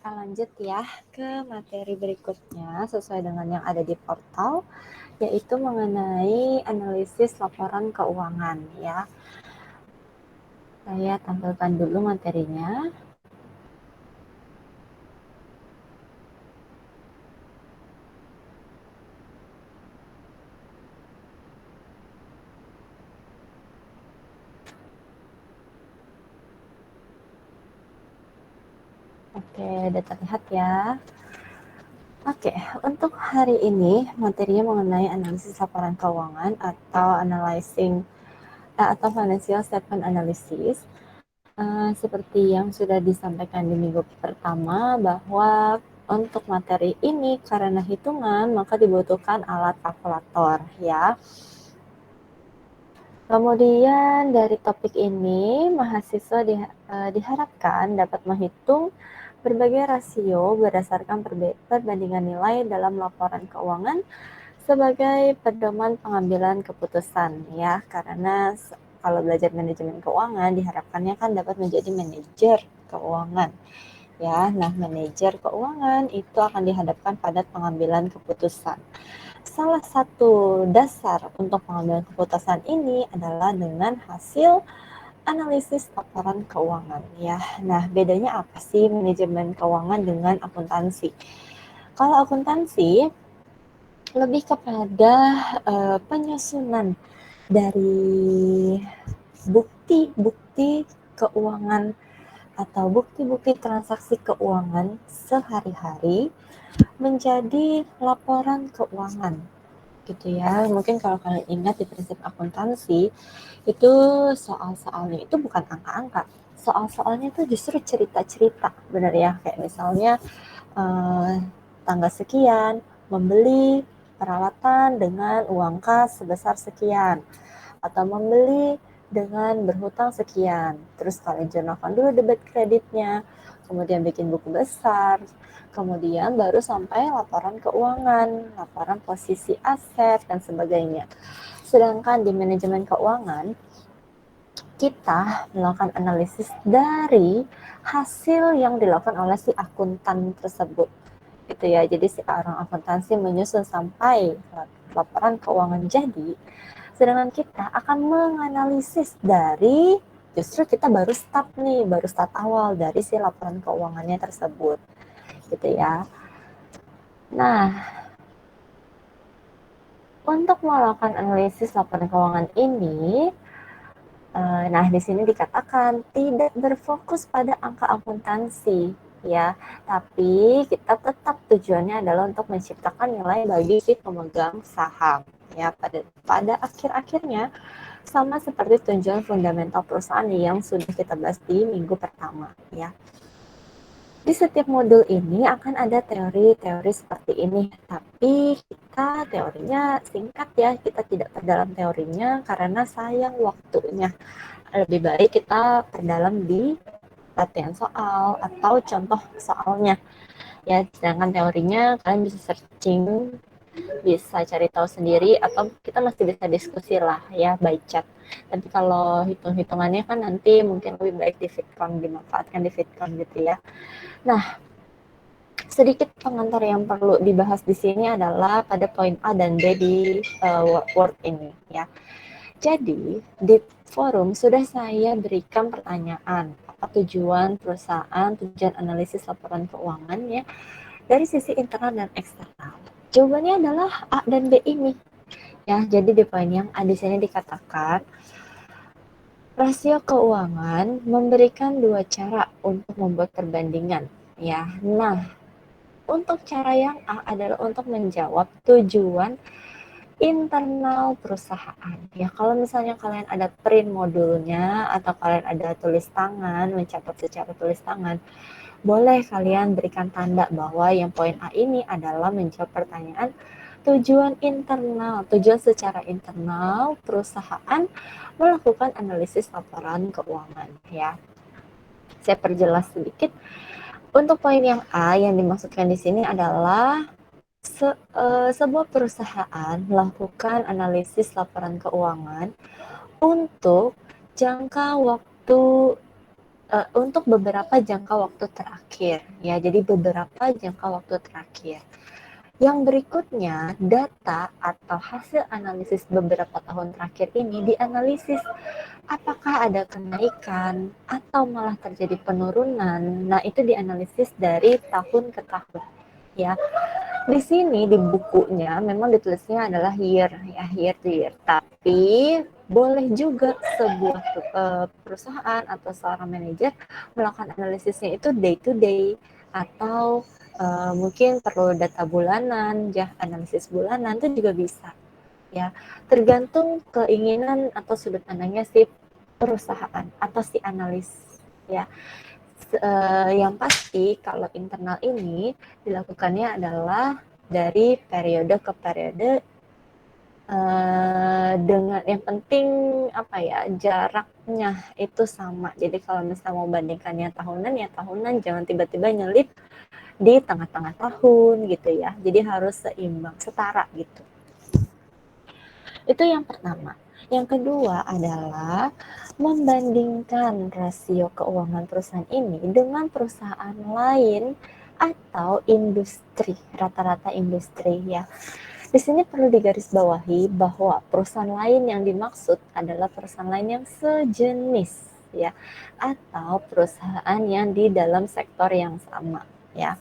kita lanjut ya ke materi berikutnya sesuai dengan yang ada di portal, yaitu mengenai analisis laporan keuangan ya. Saya tampilkan dulu materinya. Oke, udah terlihat ya. Oke, untuk hari ini materinya mengenai analisis laporan keuangan atau atau financial statement analysis. Seperti yang sudah disampaikan di minggu pertama bahwa untuk materi ini karena hitungan maka dibutuhkan alat kalkulator ya. Kemudian dari topik ini mahasiswa diharapkan dapat menghitung berbagai rasio berdasarkan perbandingan nilai dalam laporan keuangan sebagai pedoman pengambilan keputusan ya, karena kalau belajar manajemen keuangan diharapkannya kan dapat menjadi manajer keuangan ya. Nah, manajer keuangan itu akan dihadapkan pada pengambilan keputusan. Salah satu dasar untuk pengambilan keputusan ini adalah dengan hasil analisis laporan keuangan ya. Nah, bedanya apa sih manajemen keuangan dengan akuntansi? Kalau akuntansi lebih kepada penyusunan dari bukti-bukti keuangan atau bukti-bukti transaksi keuangan sehari-hari menjadi laporan keuangan gitu ya. Mungkin kalau kalian ingat di prinsip akuntansi itu soal-soalnya itu bukan angka-angka, soal-soalnya itu justru cerita-cerita, benar ya, kayak misalnya tanggal sekian membeli peralatan dengan uang kas sebesar sekian, atau membeli dengan berhutang sekian. Terus kalian jurnalkan dulu debit kreditnya, kemudian bikin buku besar, kemudian baru sampai laporan keuangan, laporan posisi aset, dan sebagainya. Sedangkan di manajemen keuangan, kita melakukan analisis dari hasil yang dilakukan oleh si akuntan tersebut. Gitu ya. Jadi si orang akuntansi menyusun sampai laporan keuangan jadi, sedangkan kita akan menganalisis dari justru kita baru start awal dari si laporan keuangannya tersebut. Gitu ya. Nah, untuk melakukan analisis laporan keuangan ini, nah di sini dikatakan tidak berfokus pada angka akuntansi ya, tapi kita tetap tujuannya adalah untuk menciptakan nilai bagi si pemegang saham ya. Pada akhir-akhirnya sama seperti tujuan fundamental perusahaan yang sudah kita bahas di minggu pertama ya. Di setiap modul ini akan ada teori-teori seperti ini, tapi kita teorinya singkat ya, kita tidak perdalam teorinya karena sayang waktunya. Lebih baik kita perdalam di latihan soal atau contoh soalnya ya. Sedangkan teorinya kalian bisa searching, bisa cari tahu sendiri, atau kita masih bisa diskusi lah ya by chat. Tapi kalau hitung-hitungannya kan nanti mungkin lebih baik di Fitcon, dimanfaatkan di Fitcon gitu ya. Nah, sedikit pengantar yang perlu dibahas di sini adalah pada poin A dan B di Word ini ya. Jadi, di forum sudah saya berikan pertanyaan, apa tujuan perusahaan, tujuan analisis laporan keuangan ya, dari sisi internal dan eksternal. Jawabannya adalah A dan B ini. Ya, jadi di poin yang A di sini dikatakan, rasio keuangan memberikan dua cara untuk membuat perbandingan. Ya, nah, untuk cara yang A adalah untuk menjawab tujuan internal perusahaan. Ya, kalau misalnya kalian ada print modulnya atau kalian ada tulis tangan, mencatat secara tulis tangan, boleh kalian berikan tanda bahwa yang poin A ini adalah menjawab pertanyaan tujuan internal, tujuan secara internal perusahaan melakukan analisis laporan keuangan ya. Saya perjelas sedikit. Untuk poin yang A yang dimaksudkan di sini adalah sebuah perusahaan melakukan analisis laporan keuangan untuk jangka waktu untuk beberapa jangka waktu terakhir, ya. Jadi beberapa jangka waktu terakhir. Yang berikutnya, data atau hasil analisis beberapa tahun terakhir ini dianalisis apakah ada kenaikan atau malah terjadi penurunan. Nah, itu dianalisis dari tahun ke tahun, ya. Di sini di bukunya memang ditulisnya adalah year, ya, year to year. Tapi boleh juga sebuah perusahaan atau seorang manajer melakukan analisisnya itu day to day, atau mungkin perlu data bulanan, ya, analisis bulanan itu juga bisa, ya. Tergantung keinginan atau sudut pandangnya si perusahaan atau si analis, ya. Yang pasti kalau internal ini dilakukannya adalah dari periode ke periode, dengan yang penting apa ya, jaraknya itu sama. Jadi kalau misalnya mau bandingkannya tahunan, ya tahunan, jangan tiba-tiba nyelip di tengah-tengah tahun gitu ya. Jadi harus seimbang, setara gitu. Itu yang pertama. Yang kedua adalah membandingkan rasio keuangan perusahaan ini dengan perusahaan lain atau industri, rata-rata industri, ya. Di sini perlu digarisbawahi bahwa perusahaan lain yang dimaksud adalah perusahaan lain yang sejenis, ya, atau perusahaan yang di dalam sektor yang sama, ya.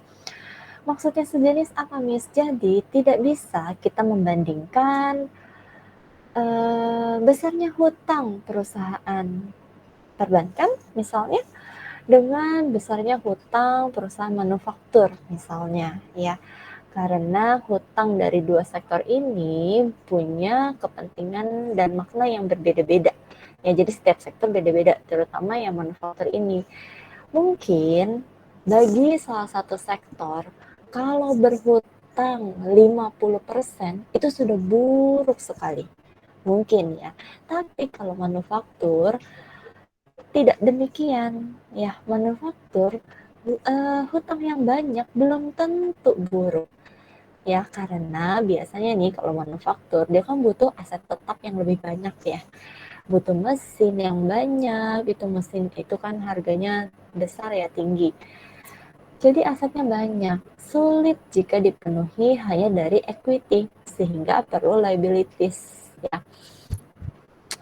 Maksudnya sejenis apa, Miss? Jadi tidak bisa kita membandingkan besarnya hutang perusahaan perbankan misalnya dengan besarnya hutang perusahaan manufaktur misalnya, ya. Karena hutang dari dua sektor ini punya kepentingan dan makna yang berbeda-beda. Ya, jadi setiap sektor beda-beda, terutama yang manufaktur ini. Mungkin bagi salah satu sektor, kalau berhutang 50% itu sudah buruk sekali. Mungkin ya. Tapi kalau manufaktur tidak demikian, ya. Manufaktur hutang yang banyak belum tentu buruk, ya, karena biasanya nih kalau manufaktur dia kan butuh aset tetap yang lebih banyak, ya. Butuh mesin yang banyak, itu mesin itu kan harganya besar, ya, tinggi. Jadi asetnya banyak, sulit jika dipenuhi hanya dari equity, sehingga perlu liabilities, ya.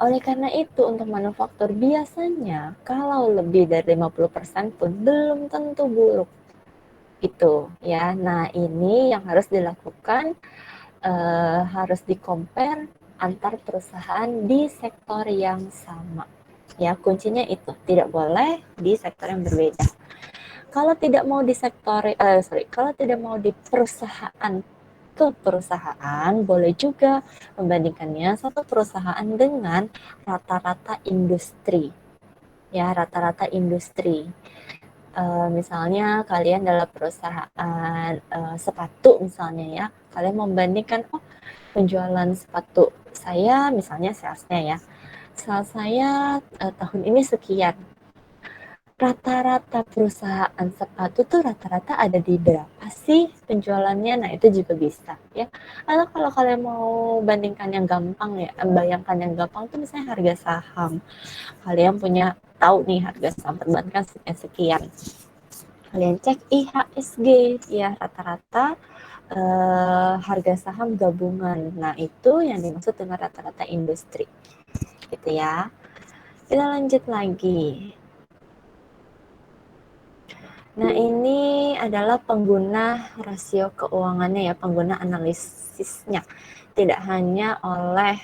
Oleh karena itu, untuk manufaktur biasanya kalau lebih dari 50% pun belum tentu buruk. Itu, ya. Nah, ini yang harus dilakukan, harus di-compare antar perusahaan di sektor yang sama. Ya, kuncinya itu, tidak boleh di sektor yang berbeda. Kalau tidak mau di sektor, kalau tidak mau di perusahaan ke perusahaan, boleh juga membandingkannya satu perusahaan dengan rata-rata industri. Ya, rata-rata industri. Misalnya kalian dalam perusahaan sepatu misalnya, ya, kalian membandingkan, oh, penjualan sepatu saya misalnya salesnya, ya, sales saya tahun ini sekian. Rata-rata perusahaan sepatu tuh rata-rata ada di berapa sih penjualannya? Nah, itu juga bisa, ya. Atau kalau kalian mau bandingkan yang gampang, ya, bayangkan yang gampang tuh misalnya harga saham. Kalian punya tahu nih harga saham perbankan sekian. Kalian cek IHSG, ya, rata-rata harga saham gabungan. Nah, itu yang dimaksud dengan rata-rata industri, gitu ya. Kita lanjut lagi. Nah, ini adalah pengguna rasio keuangannya, ya, pengguna analisisnya. Tidak hanya oleh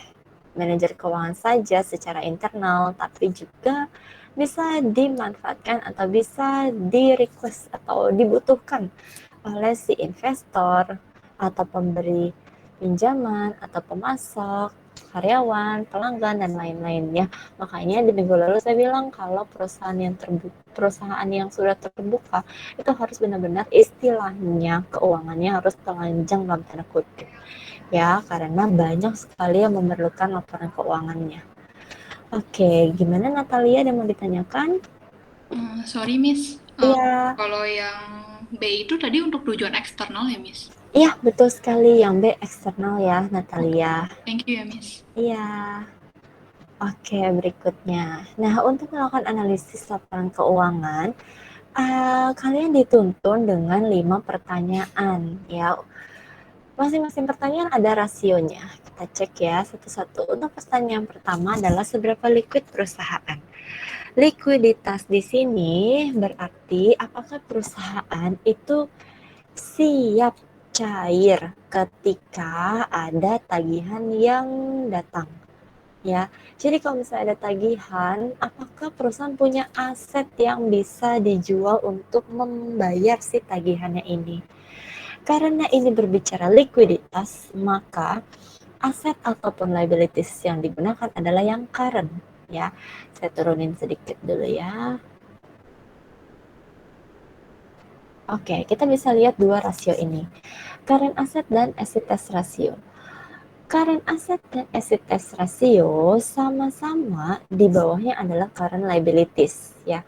manajer keuangan saja secara internal, tapi juga bisa dimanfaatkan atau bisa di-request atau dibutuhkan oleh si investor atau pemberi pinjaman atau pemasok, karyawan, pelanggan, dan lain-lainnya. Makanya di minggu lalu saya bilang kalau perusahaan yang sudah terbuka itu harus benar-benar istilahnya keuangannya harus telanjang dalam tanda kutip, ya, karena banyak sekali yang memerlukan laporan keuangannya. Oke, gimana Natalia, ada mau ditanyakan? Sorry Miss, Iya, kalau yang B itu tadi untuk tujuan eksternal ya Miss? iya, betul sekali, yang B eksternal, ya Oke, Natalia. thank you ya Miss. Iya. Oke, berikutnya. Nah, untuk melakukan analisis laporan keuangan, kalian dituntun dengan 5 pertanyaan ya. Masing-masing pertanyaan ada rasionya. Kita cek ya satu-satu. Untuk pertanyaan pertama adalah seberapa liquid perusahaan. Likuiditas di sini berarti apakah perusahaan itu siap cair ketika ada tagihan yang datang. Ya, jadi kalau misalnya ada tagihan, apakah perusahaan punya aset yang bisa dijual untuk membayar si tagihannya ini? Karena ini berbicara likuiditas, maka aset ataupun liabilities yang digunakan adalah yang current. Ya, saya turunin sedikit dulu ya. Oke, kita bisa lihat dua rasio ini. Current asset dan asset test ratio. Current asset dan asset test ratio sama-sama di bawahnya adalah current liabilities ya.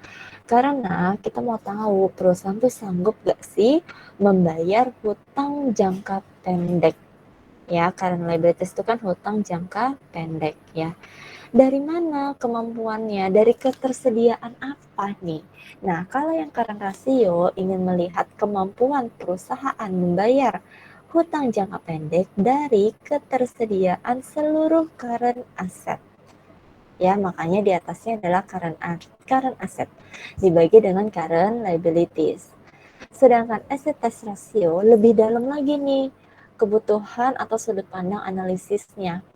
Karena kita mau tahu perusahaan tuh sanggup gak sih membayar hutang jangka pendek ya. Current liabilities itu kan hutang jangka pendek ya. Dari mana kemampuannya? Dari ketersediaan apa nih? Nah, kalau yang current ratio ingin melihat kemampuan perusahaan membayar hutang jangka pendek dari ketersediaan seluruh current asset. Ya, makanya di atasnya adalah current asset dibagi dengan current liabilities. Sedangkan asset test ratio lebih dalam lagi nih kebutuhan atau sudut pandang analisisnya.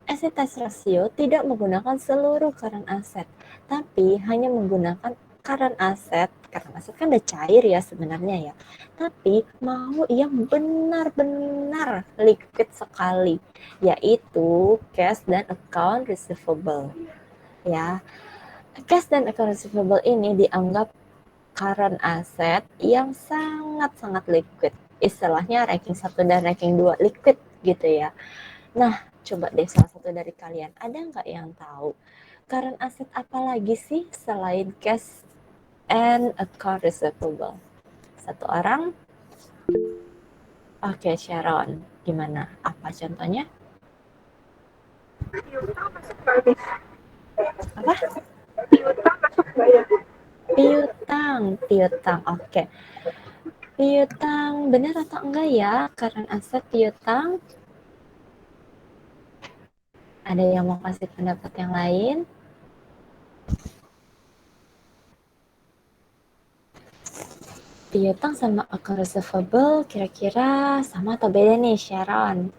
Asset test ratio tidak menggunakan seluruh current asset, tapi hanya menggunakan current asset kan udah cair ya sebenarnya ya. Tapi mau yang benar-benar liquid sekali, yaitu cash dan account receivable. Ya, cash dan account receivable ini dianggap current asset yang sangat-sangat liquid. Istilahnya ranking 1 dan ranking 2 liquid gitu ya. Nah, coba deh salah satu dari kalian, ada nggak yang tahu current asset apa lagi sih selain cash and account receivable? Satu orang? Oke, Sharon. Gimana? Apa contohnya? Piutang masuk nggak nih? Apa? Piutang masuk nggak ya? Piutang. Oke. Piutang, benar atau enggak ya current asset piutang? Ada yang mau kasih pendapat yang lain? Piutang sama account receivable kira-kira sama atau beda nih, Sharon?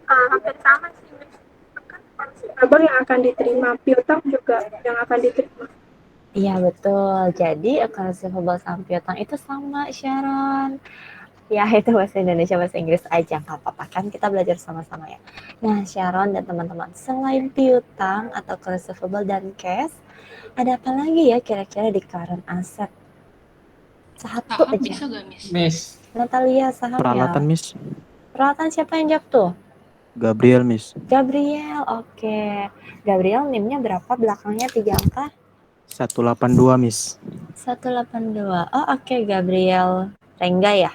Hampir sama sih, Miss. Kan abang yang akan diterima, piutang juga yang akan diterima. Iya betul. Jadi account receivable sama piutang itu sama, Sharon. Ya itu bahasa Indonesia, bahasa Inggris aja nggak apa-apa kan kita belajar sama-sama ya. Nah Sharon dan teman-teman, selain piutang atau account receivable dan cash, ada apa lagi ya kira-kira di current asset? Satu Saham aja. bisa gak, Miss? Miss, Natalia saham peralatan ya. Miss. Peralatan siapa yang jawab tuh? Gabriel Miss. Gabriel, oke. Gabriel NIM-nya berapa? Belakangnya 3 angka? 182 Miss. 182. Oh oke, Gabriel Rengga ya?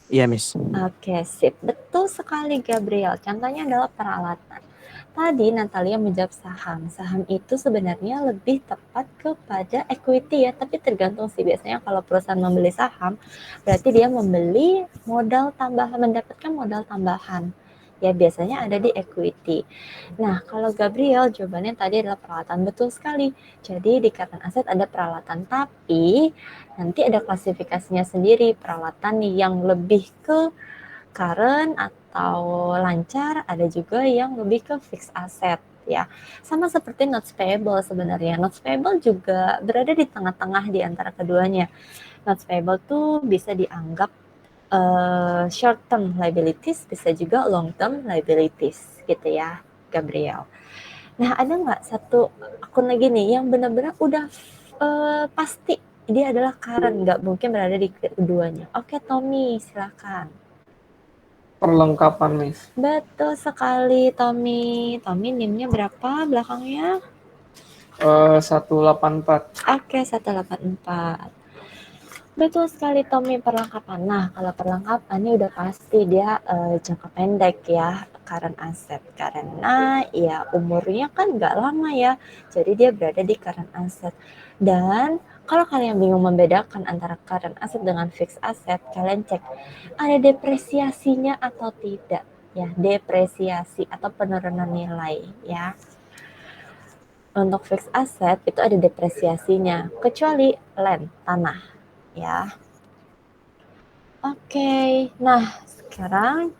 Iya Miss. Oke, sip. Betul sekali, Gabriel. Contohnya adalah peralatan. Tadi Natalia menjawab saham. Saham itu sebenarnya lebih tepat kepada equity ya, tapi tergantung sih. Biasanya kalau perusahaan membeli saham, berarti dia membeli modal tambahan, mendapatkan modal tambahan. Ya, biasanya ada di equity. Nah, kalau Gabriel, jawabannya tadi adalah peralatan. Betul sekali. Jadi, di current aset ada peralatan, tapi nanti ada klasifikasinya sendiri. Peralatan yang lebih ke current atau lancar, ada juga yang lebih ke fixed asset ya. Sama seperti notes payable sebenarnya. Notes payable juga berada di tengah-tengah di antara keduanya. Notes payable tuh bisa dianggap short term liabilities, bisa juga long term liabilities gitu ya, Gabriel. Nah, ada nggak satu akun lagi nih yang benar-benar udah pasti dia adalah current, nggak mungkin berada di keduanya. Oke, Tommy, silakan. Perlengkapan, Miss. Betul sekali, Tommy. Tommy NIM-nya berapa belakangnya? 184. Oke, 184. Betul sekali Tommy, perlengkapan. Nah, kalau perlengkapan ini udah pasti dia jangka pendek ya, current asset. Karena ya umurnya kan nggak lama ya, jadi dia berada di current asset. Dan kalau kalian bingung membedakan antara current asset dengan fixed asset, kalian cek ada depresiasinya atau tidak. Ya, depresiasi atau penurunan nilai ya. Untuk fixed asset itu ada depresiasinya, kecuali land, tanah ya. Oke, nah sekarang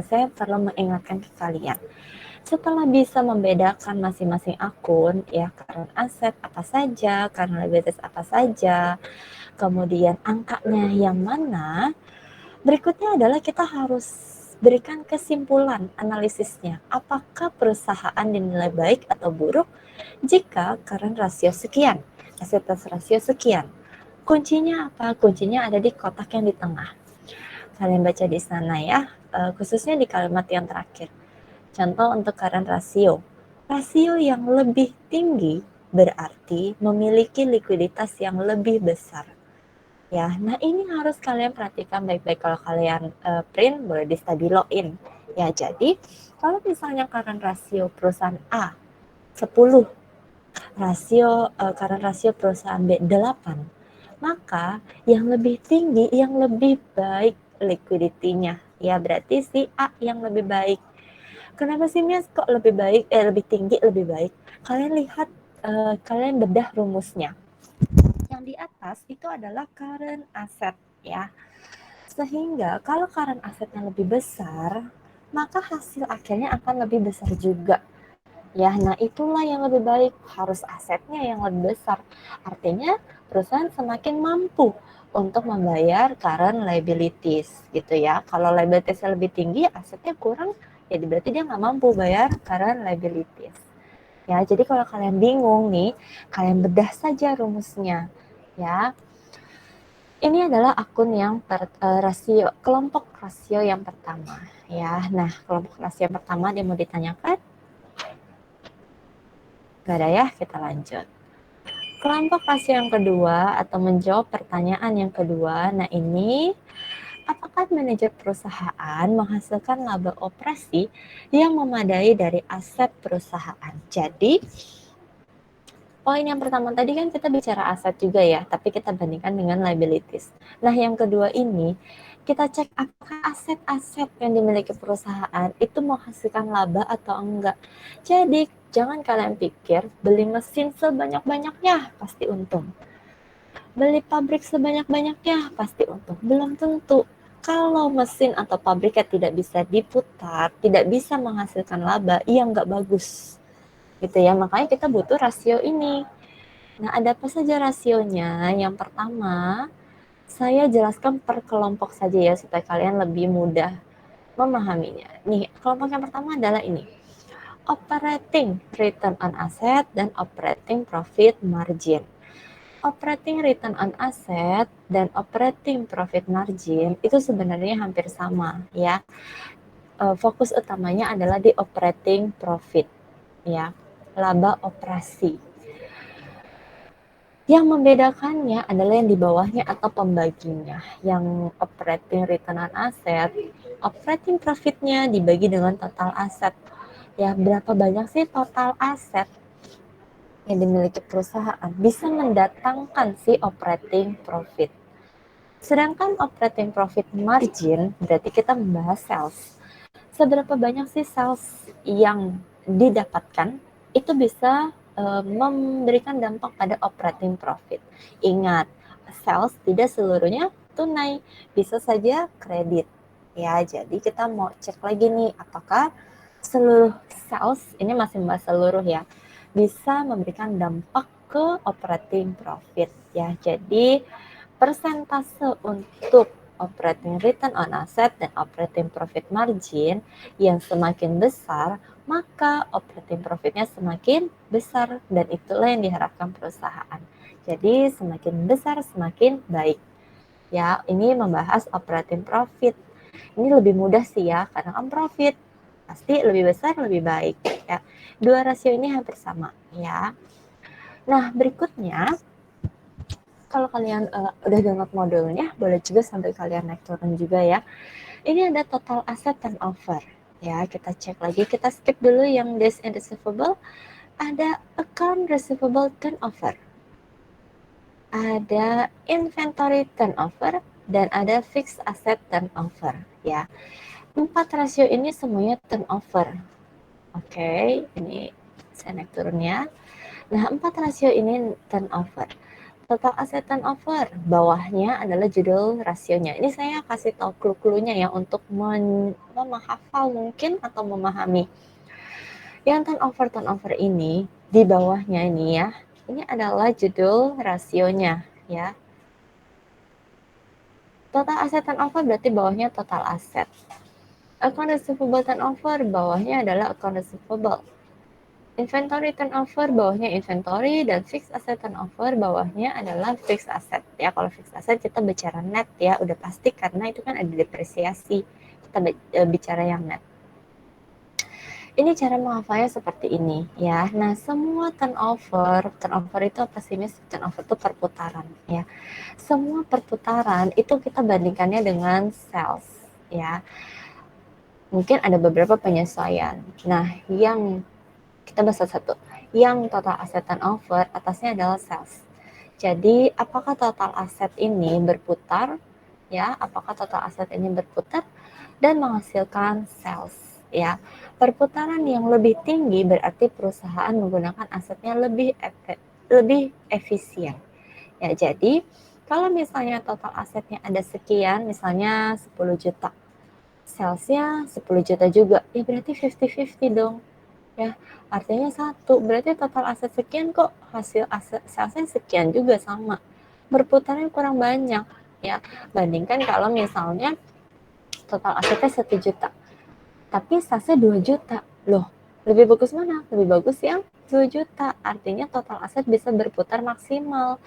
saya perlu mengingatkan ke kalian. Setelah bisa membedakan masing-masing akun, ya current aset apa saja, current liabilities apa saja, kemudian angkanya yang mana, berikutnya adalah kita harus berikan kesimpulan analisisnya. Apakah perusahaan dinilai baik atau buruk jika current rasio sekian, asset rasio sekian. Kuncinya apa? Kuncinya ada di kotak yang di tengah. Kalian baca di sana ya, khususnya di kalimat yang terakhir. Contoh untuk current rasio. Rasio yang lebih tinggi berarti memiliki likuiditas yang lebih besar. Ya, nah ini harus kalian perhatikan baik-baik. Kalau kalian print boleh di stabiloin. Ya, jadi kalau misalnya current rasio perusahaan A 10, current rasio perusahaan B 8, maka yang lebih tinggi, yang lebih baik liquidity-nya. Ya, berarti si A yang lebih baik. Kenapa sih Mias kok lebih baik, lebih tinggi, lebih baik? Kalian lihat, kalian bedah rumusnya. Yang di atas itu adalah current asset ya. Sehingga kalau current assetnya lebih besar, maka hasil akhirnya akan lebih besar juga. Ya, nah itulah yang lebih baik, harus asetnya yang lebih besar. Artinya perusahaan semakin mampu untuk membayar current liabilities gitu ya. Kalau liabilitiesnya lebih tinggi, asetnya kurang, ya berarti dia nggak mampu bayar current liabilities. Ya, jadi kalau kalian bingung nih, kalian bedah saja rumusnya. Ya, ini adalah akun yang rasio, kelompok rasio yang pertama. Ya, nah kelompok rasio yang pertama dia mau ditanyakan. Gak ada ya, kita lanjut. Kelompok rasio yang kedua atau menjawab pertanyaan yang kedua, nah ini apakah manajer perusahaan menghasilkan laba operasi yang memadai dari aset perusahaan? Jadi, poin yang pertama tadi kan kita bicara aset juga ya, tapi kita bandingkan dengan liabilities. Nah, yang kedua ini kita cek apakah aset-aset yang dimiliki perusahaan itu menghasilkan laba atau enggak. Jadi, jangan kalian pikir beli mesin sebanyak-banyaknya pasti untung. Beli pabrik sebanyak-banyaknya pasti untung. Belum tentu. Kalau mesin atau pabriknya tidak bisa diputar, tidak bisa menghasilkan laba, ya nggak bagus. Gitu ya, makanya kita butuh rasio ini. Nah, ada apa saja rasionya? Yang pertama, saya jelaskan per kelompok saja ya, supaya kalian lebih mudah memahaminya. Nih, kelompok yang pertama adalah ini. Operating return on asset dan operating profit margin. Operating return on asset dan operating profit margin itu sebenarnya hampir sama ya. Fokus utamanya adalah di operating profit ya, laba operasi. Yang membedakannya adalah yang di bawahnya atau pembaginya. Yang operating return on asset, operating profitnya dibagi dengan total aset. Ya, berapa banyak sih total aset yang dimiliki perusahaan bisa mendatangkan si operating profit. Sedangkan operating profit margin berarti kita membahas sales. Seberapa banyak sih sales yang didapatkan itu bisa memberikan dampak pada operating profit. Ingat, sales tidak seluruhnya tunai, bisa saja kredit. Ya, jadi kita mau cek lagi nih apakah seluruh sales, ini masih membahas seluruh ya, bisa memberikan dampak ke operating profit ya. Jadi persentase untuk operating return on asset dan operating profit margin yang semakin besar, maka operating profitnya semakin besar dan itulah yang diharapkan perusahaan. Jadi semakin besar semakin baik. Ya, ini membahas operating profit. Ini lebih mudah sih ya, karena kan profit pasti lebih besar lebih baik ya. Dua rasio ini hampir sama ya. Nah, berikutnya kalau kalian udah download modulnya, boleh juga sambil kalian naik turun juga ya. Ini ada total asset turnover. Ya, kita cek lagi, kita skip dulu yang days in receivable. Ada account receivable turnover, ada inventory turnover, dan ada fixed asset turnover. Ya, 4 rasio ini semuanya turnover. Oke, ini saya naik turunnya. Nah, 4 rasio ini turnover. Total asset turnover, bawahnya adalah judul rasionya. Ini saya kasih tahu clue-cluenya ya untuk menghafal mungkin atau memahami. Yang turnover ini di bawahnya ini ya, ini adalah judul rasionya ya. Total asset turnover berarti bawahnya total aset. Account receivable turnover bawahnya adalah account receivable. Inventory turnover bawahnya inventory, dan fixed asset turnover bawahnya adalah fixed asset ya. Kalau fixed asset kita bicara net ya, udah pasti karena itu kan ada depresiasi. Kita bicara yang net. Ini cara menghafalnya seperti ini ya. Nah, semua turnover itu apa sih, Miss? Turnover itu perputaran ya. Semua perputaran itu kita bandingkannya dengan sales ya. Mungkin ada beberapa penyesuaian. Nah, yang kita bahas satu. Yang total asset turnover atasnya adalah sales. Jadi, apakah total aset ini berputar? Ya, apakah total aset ini berputar dan menghasilkan sales? Ya, perputaran yang lebih tinggi berarti perusahaan menggunakan asetnya lebih efisien. Ya, jadi kalau misalnya total asetnya ada sekian, misalnya 10 juta, salesnya 10 juta juga, ya berarti 50-50 dong. Ya, artinya satu, berarti total aset sekian kok hasil aset salesnya sekian juga sama. Berputarnya kurang banyak ya. Bandingkan kalau misalnya total asetnya 1 juta, tapi salesnya 2 juta. Loh, lebih bagus mana? Lebih bagus yang 2 juta. Artinya total aset bisa berputar maksimal.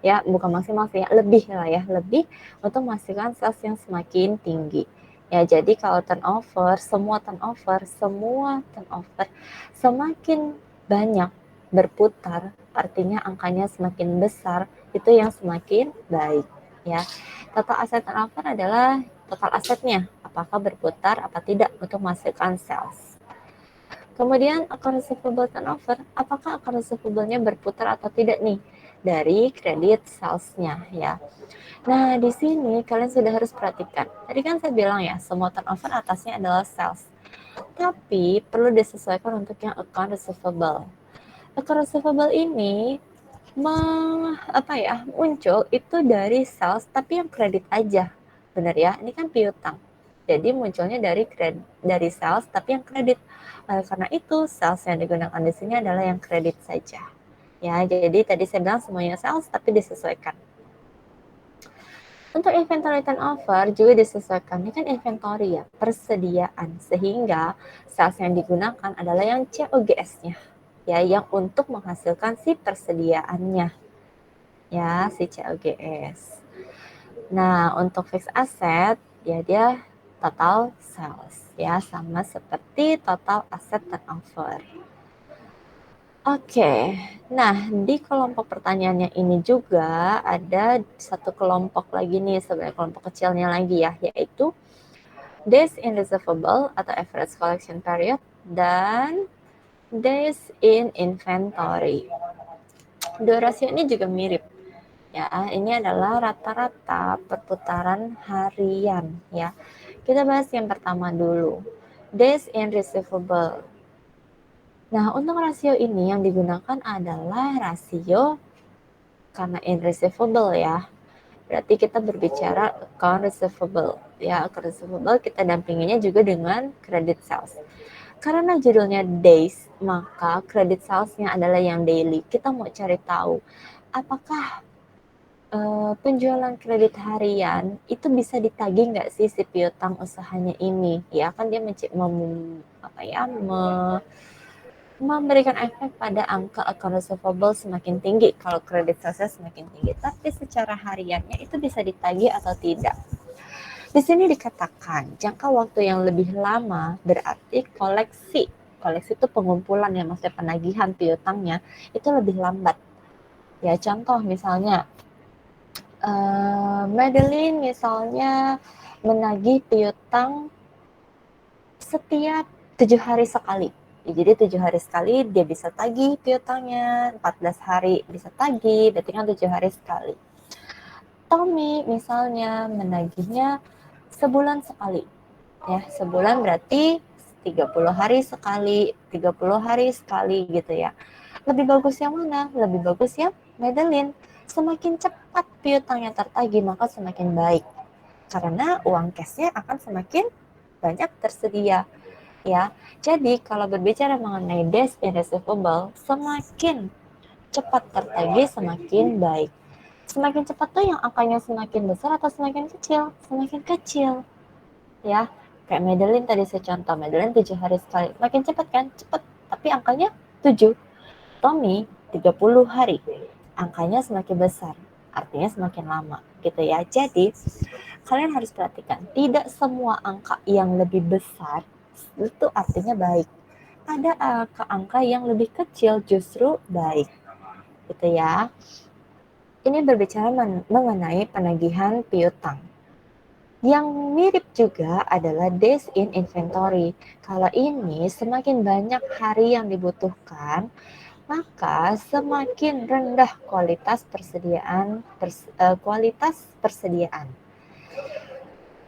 Ya, bukan maksimal sih ya, lebih lah ya, lebih untuk menghasilkan sales yang semakin tinggi. Ya, jadi kalau semua turnover semakin banyak berputar, artinya angkanya semakin besar, itu yang semakin baik ya. Total aset turnover adalah total asetnya, apakah berputar apa tidak untuk menghasilkan sales. Kemudian account receivable turnover, apakah account receivable-nya berputar atau tidak nih dari kredit sales-nya ya. Nah, di sini kalian sudah harus perhatikan. Tadi kan saya bilang ya, semua turnover atasnya adalah sales. Tapi perlu disesuaikan untuk yang account receivable. Account receivable ini muncul itu dari sales tapi yang kredit aja. Benar ya? Ini kan piutang. Jadi munculnya dari sales tapi yang kredit. Karena itu sales yang digunakan di sini adalah yang kredit saja. Ya, jadi tadi saya bilang semuanya sales tapi disesuaikan. Untuk inventory turnover juga disesuaikan. Ini kan inventory ya, persediaan. Sehingga sales yang digunakan adalah yang COGS-nya. Ya, yang untuk menghasilkan si persediaannya. Ya, si COGS. Nah, untuk fixed asset, ya dia total sales. Ya, sama seperti total asset turnover. Oke, nah di kelompok pertanyaannya ini juga ada satu kelompok lagi nih, sebenarnya kelompok kecilnya lagi ya, yaitu days in receivable atau average collection period dan days in inventory. Dua rasio ini juga mirip ya, ini adalah rata-rata perputaran harian ya. Kita bahas yang pertama dulu, days in receivable. Nah, untuk rasio ini yang digunakan adalah rasio karena in receivable ya. Berarti kita berbicara account receivable. Ya, account receivable kita dampinginya juga dengan credit sales. Karena judulnya days, maka credit salesnya adalah yang daily. Kita mau cari tahu apakah penjualan kredit harian itu bisa ditagih nggak sih si piutang usahanya ini? Ya, kan dia memberikan efek pada angka account receivable semakin tinggi kalau kredit salesnya semakin tinggi. Tapi secara hariannya itu bisa ditagih atau tidak. Di sini dikatakan jangka waktu yang lebih lama berarti koleksi. Koleksi itu pengumpulan ya, maksudnya penagihan piutangnya itu lebih lambat. Ya, contoh misalnya Madeline misalnya menagih piutang setiap 7 hari sekali. Ya, jadi 7 hari sekali dia bisa tagih piutangnya, 14 hari bisa tagih, berarti kan 7 hari sekali. Tommy misalnya menagihnya sebulan sekali. Ya, sebulan berarti 30 hari sekali, 30 hari sekali gitu ya. Lebih bagus yang mana? Lebih bagus yang Madeline. Semakin cepat piutangnya tertagih, maka semakin baik. Karena uang cashnya akan semakin banyak tersedia. Ya, jadi kalau berbicara mengenai days in receivable, semakin cepat tertagih semakin baik. Semakin cepat tuh yang angkanya semakin besar atau semakin kecil? Semakin kecil. Ya, kayak Madeline tadi saya contoh, Madeline 7 hari sekali. Makin cepat kan? Cepat, tapi angkanya 7. Tommy 30 hari. Angkanya semakin besar, artinya semakin lama gitu ya. Jadi, kalian harus perhatikan, tidak semua angka yang lebih besar itu artinya baik. Ada angka-angka yang lebih kecil justru baik. Gitu ya. Ini berbicara mengenai penagihan piutang. Yang mirip juga adalah days in inventory. Kalau ini semakin banyak hari yang dibutuhkan, maka semakin rendah kualitas persediaan.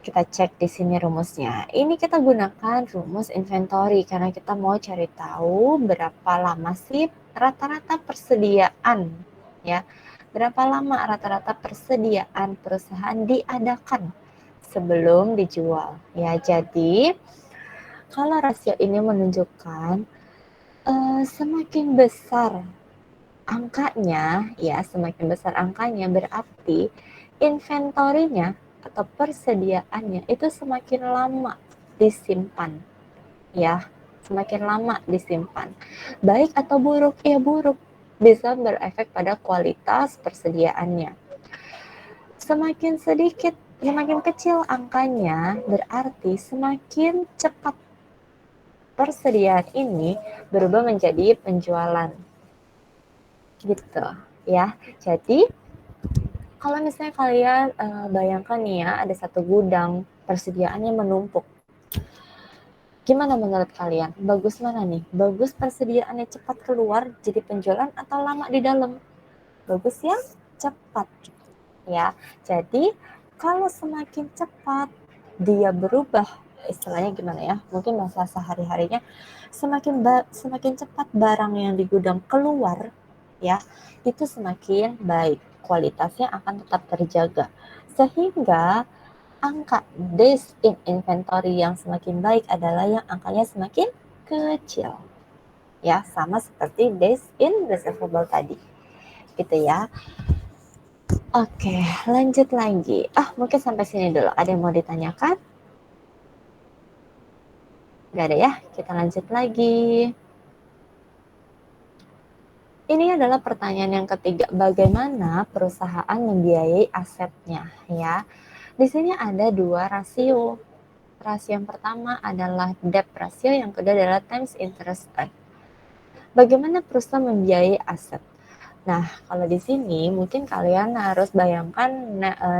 Kita cek di sini rumusnya. Ini kita gunakan rumus inventory karena kita mau cari tahu berapa lama sih rata-rata persediaan, ya. Berapa lama rata-rata persediaan perusahaan diadakan sebelum dijual. Ya, jadi kalau rasio ini menunjukkan semakin besar angkanya, ya semakin besar angkanya berarti inventorinya atau persediaannya itu semakin lama disimpan, ya semakin lama disimpan. Baik atau buruk? Ya buruk, bisa berefek pada kualitas persediaannya. Semakin kecil angkanya berarti semakin cepat persediaan ini berubah menjadi penjualan. Gitu ya. Jadi kalau misalnya kalian bayangkan nih ya, ada satu gudang, persediaannya menumpuk. Gimana menurut kalian? Bagus mana nih? Bagus persediaannya cepat keluar jadi penjualan atau lama di dalam? Bagus yang cepat. Ya. Jadi kalau semakin cepat dia berubah, istilahnya gimana ya? Mungkin bahasa sehari-harinya semakin cepat barang yang di gudang keluar, ya, itu semakin baik. Kualitasnya akan tetap terjaga. Sehingga angka days in inventory yang semakin baik adalah yang angkanya semakin kecil. Ya, sama seperti days in receivable tadi. Gitu ya. Oke, lanjut lagi. Mungkin sampai sini dulu. Ada yang mau ditanyakan? Gak ada ya? Kita lanjut lagi. Ini adalah pertanyaan yang ketiga, bagaimana perusahaan membiayai asetnya, ya. Di sini ada 2 rasio. Rasio yang pertama adalah debt ratio, yang kedua adalah times interest rate. Bagaimana perusahaan membiayai aset? Nah, kalau di sini mungkin kalian harus bayangkan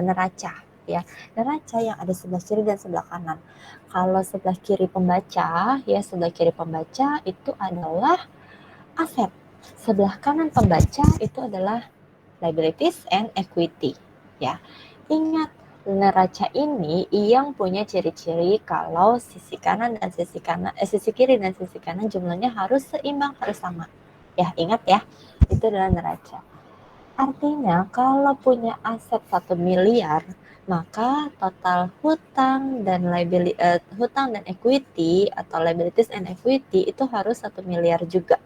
neraca, ya. Neraca yang ada sebelah kiri dan sebelah kanan. Kalau sebelah kiri pembaca, ya sebelah kiri pembaca itu adalah aset. Sebelah kanan pembaca itu adalah liabilities and equity, ya. Ingat, neraca ini yang punya ciri-ciri kalau sisi kiri dan sisi kanan jumlahnya harus seimbang, harus sama. Ya, ingat ya, itu adalah neraca. Artinya kalau punya aset 1 miliar, maka total hutang dan equity atau liabilities and equity itu harus 1 miliar juga,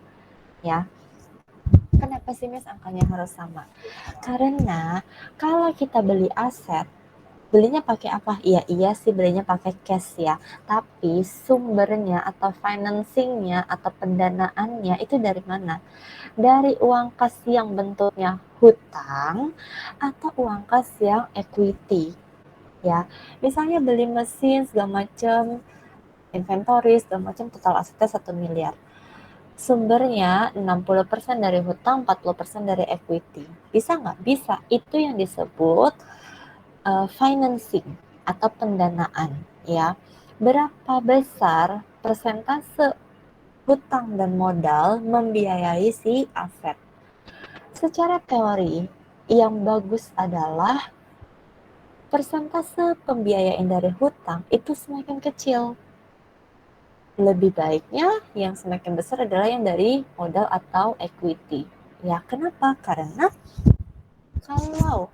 ya. Kenapa sih Miss angkanya harus sama? Karena kalau kita beli aset, belinya pakai apa? Iya sih belinya pakai cash ya. Tapi sumbernya atau financingnya atau pendanaannya itu dari mana? Dari uang kas yang bentuknya hutang atau uang kas yang equity. Ya, misalnya beli mesin segala macam, inventory segala macam, total asetnya 1 miliar. sumbernya 60% dari hutang, 40% dari equity. Bisa nggak? Bisa. Itu yang disebut financing atau pendanaan, ya. Berapa besar persentase hutang dan modal membiayai si aset? Secara teori, yang bagus adalah persentase pembiayaan dari hutang itu semakin kecil. Lebih baiknya yang semakin besar adalah yang dari modal atau equity. Ya, kenapa? Karena kalau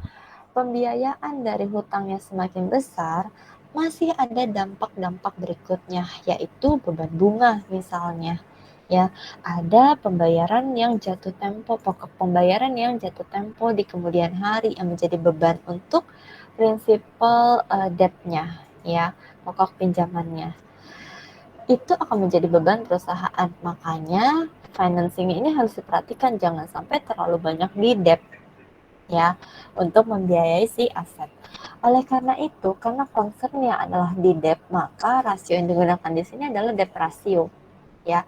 pembiayaan dari hutangnya semakin besar, masih ada dampak-dampak berikutnya, yaitu beban bunga misalnya. Ya, ada pembayaran yang jatuh tempo, pokok pembayaran yang jatuh tempo di kemudian hari yang menjadi beban untuk prinsipal debt-nya, ya, pokok pinjamannya. Itu akan menjadi beban perusahaan. Makanya financing ini harus diperhatikan, jangan sampai terlalu banyak di debt, ya, untuk membiayai si aset. Oleh karena itu, karena concernnya adalah di debt, maka rasio yang digunakan di sini adalah debt ratio, ya.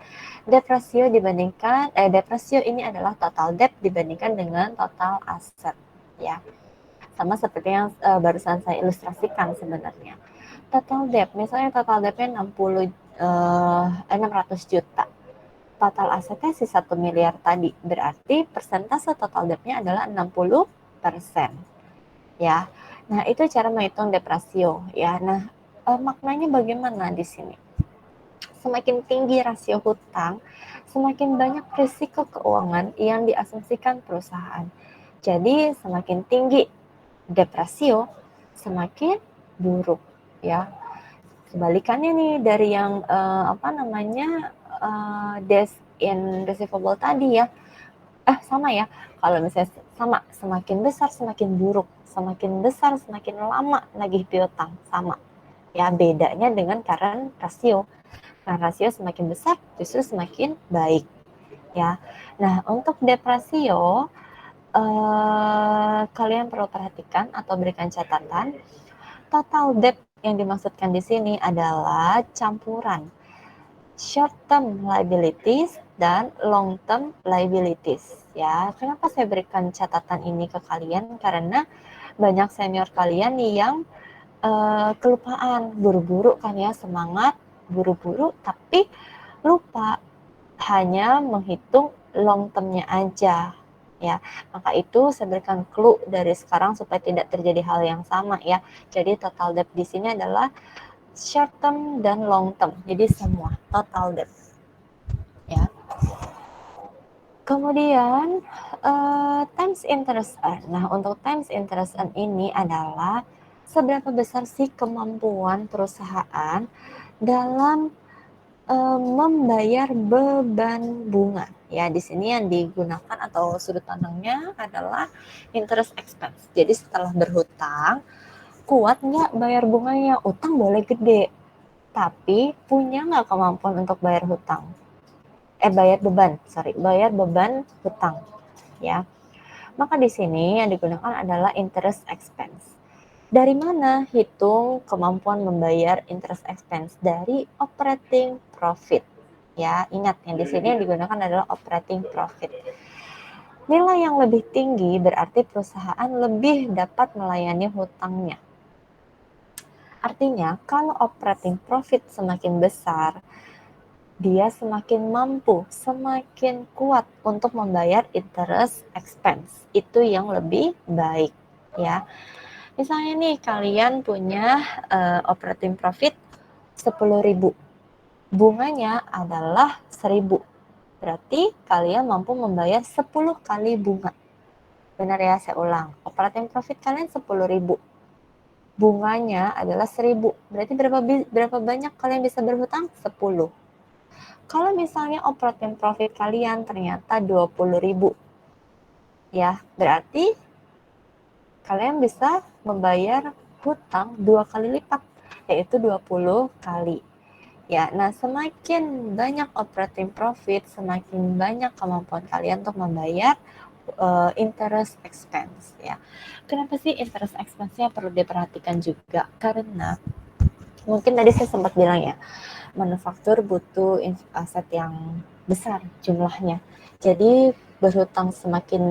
Debt ratio debt ratio ini adalah total debt dibandingkan dengan total aset, ya. Sama seperti yang barusan saya ilustrasikan sebenarnya. Total debt, misalnya total debt-nya 600 juta. Total asetnya si 1 miliar tadi, berarti persentase total debt-nya adalah 60%. Ya. Nah, itu cara menghitung debt ratio, ya. Nah, maknanya bagaimana di sini? Semakin tinggi rasio hutang, semakin banyak risiko keuangan yang diasumsikan perusahaan. Jadi, semakin tinggi debt ratio, semakin buruk, ya. Kebalikannya nih dari yang debt in receivable tadi, ya. Sama ya. Kalau misalnya sama, semakin besar semakin buruk, semakin besar semakin lama nagih piutang, sama. Ya, bedanya dengan current ratio. Current ratio semakin besar justru semakin baik, ya. Nah, untuk debt ratio kalian perlu perhatikan atau berikan catatan. Total debt yang dimaksudkan di sini adalah campuran short term liabilities dan long term liabilities, ya. Kenapa saya berikan catatan ini ke kalian? Karena banyak senior kalian yang kelupaan, buru-buru kan ya, semangat buru-buru tapi lupa hanya menghitung long term-nya aja, ya. Maka itu saya berikan clue dari sekarang supaya tidak terjadi hal yang sama, ya. Jadi total debt di sini adalah short term dan long term. Jadi semua total debt, ya. Kemudian times interest earn. Nah, untuk times interest earn ini adalah seberapa besar sih kemampuan perusahaan dalam membayar beban bunga. Ya, di sini yang digunakan atau sudut pandangnya adalah interest expense. Jadi setelah berhutang, kuat nggak bayar bunganya? Utang boleh gede, tapi punya nggak kemampuan untuk bayar hutang? Bayar beban hutang, ya. Maka di sini yang digunakan adalah interest expense. Dari mana hitung kemampuan membayar interest expense? Dari operating profit. Ya, ingat yang di sini yang digunakan adalah operating profit. Nilai yang lebih tinggi berarti perusahaan lebih dapat melayani hutangnya. Artinya, kalau operating profit semakin besar, dia semakin mampu, semakin kuat untuk membayar interest expense. Itu yang lebih baik, ya. Misalnya nih kalian punya operating profit 10.000. Bunganya adalah 1.000. Berarti kalian mampu membayar 10 kali bunga. Benar ya, saya ulang. Operating profit kalian 10.000. Bunganya adalah 1.000. Berarti berapa banyak kalian bisa berhutang? 10. Kalau misalnya operating profit kalian ternyata 20.000, ya, berarti kalian bisa membayar hutang 2 kali lipat, yaitu 20 kali. Ya, nah semakin banyak operating profit, semakin banyak kemampuan kalian untuk membayar interest expense, ya. Kenapa sih interest expense-nya perlu diperhatikan juga? Karena mungkin tadi saya sempat bilang ya, manufaktur butuh aset yang besar jumlahnya. Jadi berhutang semakin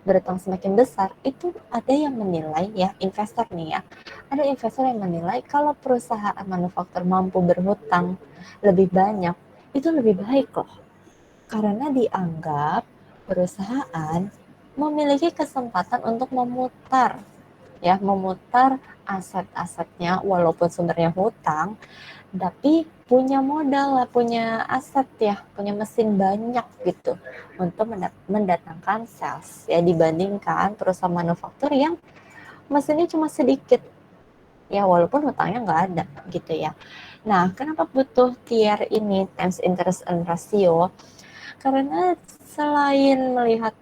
berhutang semakin besar, itu ada yang menilai ya, investor nih ya, ada investor yang menilai kalau perusahaan manufaktur mampu berhutang lebih banyak, itu lebih baik loh. Karena dianggap perusahaan memiliki kesempatan untuk memutar aset-asetnya walaupun sumbernya hutang, tapi punya modal lah, punya aset ya, punya mesin banyak gitu untuk mendatangkan sales ya, dibandingkan perusahaan manufaktur yang mesinnya cuma sedikit ya, walaupun hutangnya nggak ada gitu ya. Nah, kenapa butuh TIR ini, times interest and ratio? Karena selain melihat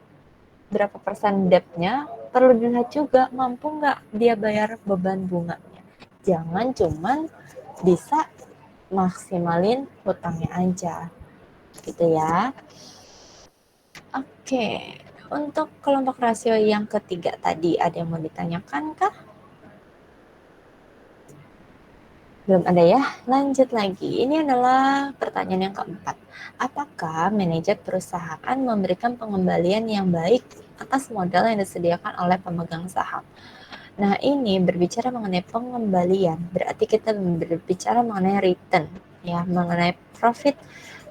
berapa persen debt-nya, perlu dilihat juga mampu nggak dia bayar beban bunganya. Jangan cuman bisa maksimalin hutangnya aja gitu ya. Oke, untuk kelompok rasio yang ketiga tadi ada yang mau ditanyakan kah? Belum ada ya? Lanjut lagi. Ini adalah pertanyaan yang keempat. Apakah manajer perusahaan memberikan pengembalian yang baik atas modal yang disediakan oleh pemegang saham? Nah, ini berbicara mengenai pengembalian, berarti kita berbicara mengenai return, ya, mengenai profit,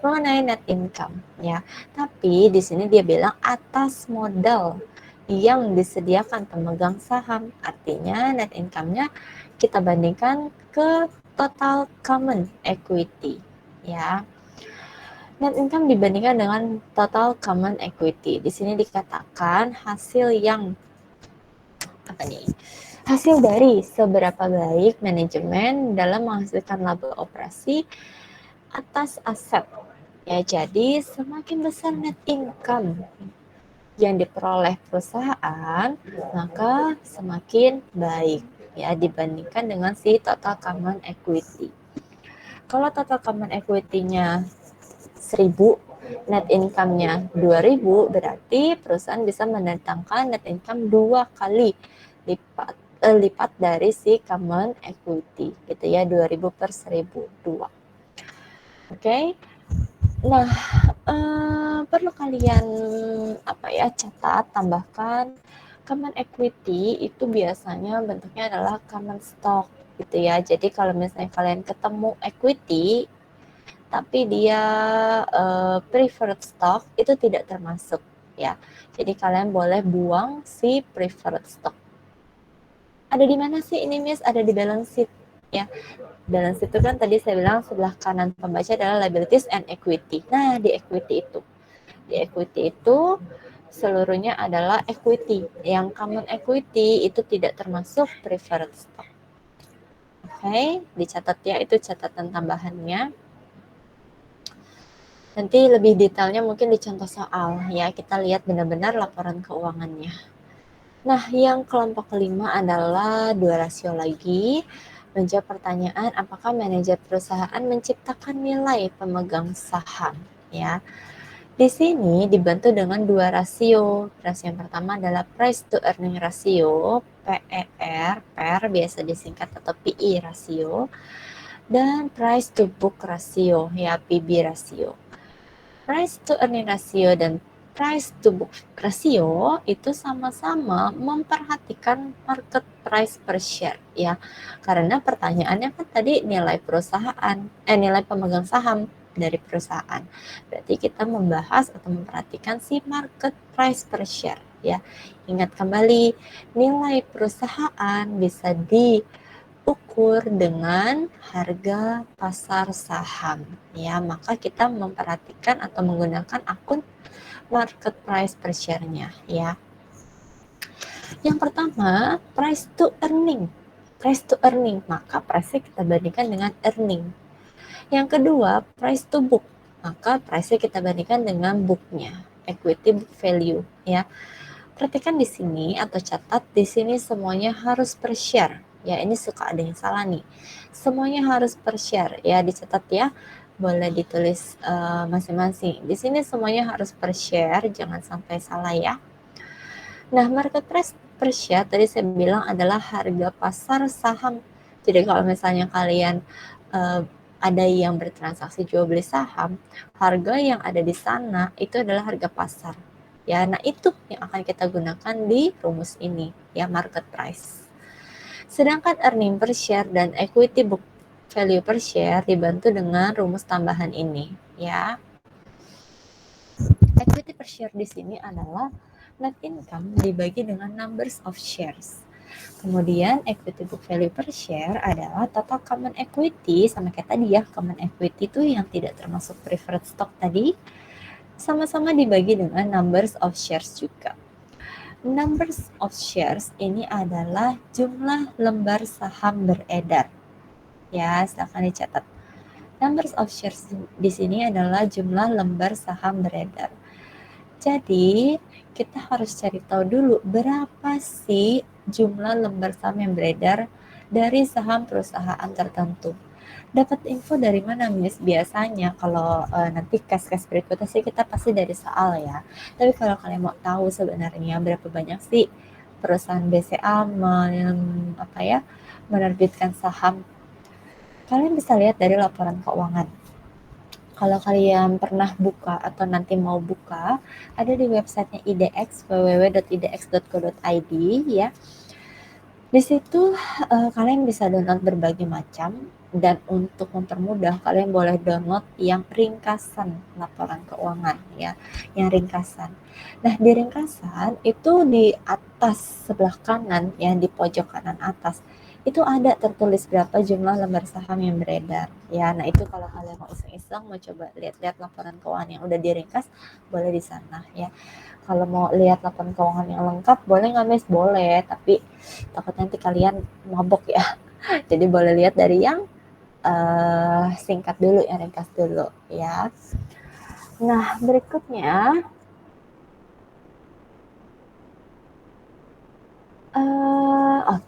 mengenai net income, ya. Tapi di sini dia bilang atas modal yang disediakan pemegang saham, artinya net income-nya kita bandingkan ke total common equity, ya. Net income dibandingkan dengan total common equity. Di sini dikatakan hasil yang hasil dari seberapa baik manajemen dalam menghasilkan laba operasi atas aset. Ya, jadi semakin besar net income yang diperoleh perusahaan, maka semakin baik ya dibandingkan dengan si total common equity. Kalau total common equity-nya 1.000, net income-nya 2.000, berarti perusahaan bisa mendatangkan net income 2 kali lipat dari si common equity gitu ya, 2.000 per 1.000, 2. Oke. Nah, perlu kalian catat, tambahkan common equity itu biasanya bentuknya adalah common stock gitu ya. Jadi kalau misalnya kalian ketemu equity tapi dia preferred stock, itu tidak termasuk ya. Jadi kalian boleh buang si preferred stock. Ada di mana sih ini, Miss? Ada di balance sheet ya. Balance sheet itu kan tadi saya bilang sebelah kanan pembaca adalah liabilities and equity. Nah, di equity itu seluruhnya adalah equity. Yang common equity itu tidak termasuk preferred stock. Oke, dicatat ya, itu catatan tambahannya. Nanti lebih detailnya mungkin di contoh soal ya, kita lihat benar-benar laporan keuangannya. Nah, yang kelompok kelima adalah 2 rasio lagi. Menjawab pertanyaan apakah manajer perusahaan menciptakan nilai pemegang saham ya. Di sini dibantu dengan 2 rasio. Rasio yang pertama adalah price to earning ratio, PER, PER biasa disingkat atau PE rasio, dan price to book ratio ya, PB rasio. Price to earning ratio dan price to book ratio itu sama-sama memperhatikan market price per share ya. Karena pertanyaannya kan tadi nilai perusahaan, nilai pemegang saham dari perusahaan. Berarti kita membahas atau memperhatikan si market price per share ya. Ingat kembali, nilai perusahaan bisa diukur dengan harga pasar saham ya, maka kita memperhatikan atau menggunakan akun market price per share-nya ya. Yang pertama, price to earning, maka price-nya kita bandingkan dengan earning. Yang kedua, price to book, maka price-nya kita bandingkan dengan book-nya, equity book value ya. Perhatikan di sini atau catat di sini semuanya harus per share. Ya, ini suka ada yang salah nih. Semuanya harus per share ya, dicatat ya. Boleh ditulis masing-masing. Di sini semuanya harus per share, jangan sampai salah ya. Nah, market price per share tadi saya bilang adalah harga pasar saham. Jadi kalau misalnya kalian ada yang bertransaksi jual beli saham, harga yang ada di sana itu adalah harga pasar. Ya, nah itu yang akan kita gunakan di rumus ini, ya, market price. Sedangkan earning per share dan equity book value per share dibantu dengan rumus tambahan ini, ya. Equity per share di sini adalah net income dibagi dengan numbers of shares. Kemudian equity book value per share adalah total common equity, sama kayak tadi ya, common equity itu yang tidak termasuk preferred stock tadi, sama-sama dibagi dengan numbers of shares juga. Numbers of shares ini adalah jumlah lembar saham beredar. Ya, silakan dicatat. Numbers of shares di sini adalah jumlah lembar saham beredar. Jadi, kita harus cari tahu dulu berapa sih jumlah lembar saham yang beredar dari saham perusahaan tertentu. Dapat info dari mana, Miss? Biasanya kalau nanti case-case berikutnya sih kita pasti dari soal ya. Tapi kalau kalian mau tahu sebenarnya berapa banyak sih perusahaan BCA menerbitkan saham, kalian bisa lihat dari laporan keuangan. Kalau kalian pernah buka atau nanti mau buka, ada di websitenya IDX, www.idx.co.id ya. Di situ kalian bisa download berbagai macam, dan untuk mempermudah kalian boleh download yang ringkasan laporan keuangan ya, yang ringkasan. Nah, di ringkasan itu di atas sebelah kanan ya, di pojok kanan atas itu ada tertulis berapa jumlah lembar saham yang beredar ya. Nah, itu kalau kalian mau iseng-iseng mau coba lihat-lihat laporan keuangan yang udah diringkas, boleh di sana ya. Kalau mau lihat laporan keuangan yang lengkap boleh nggak, Miss? Boleh, tapi takut nanti kalian mabok ya. Jadi boleh lihat dari yang singkat dulu, yang ringkas dulu ya. Nah, berikutnya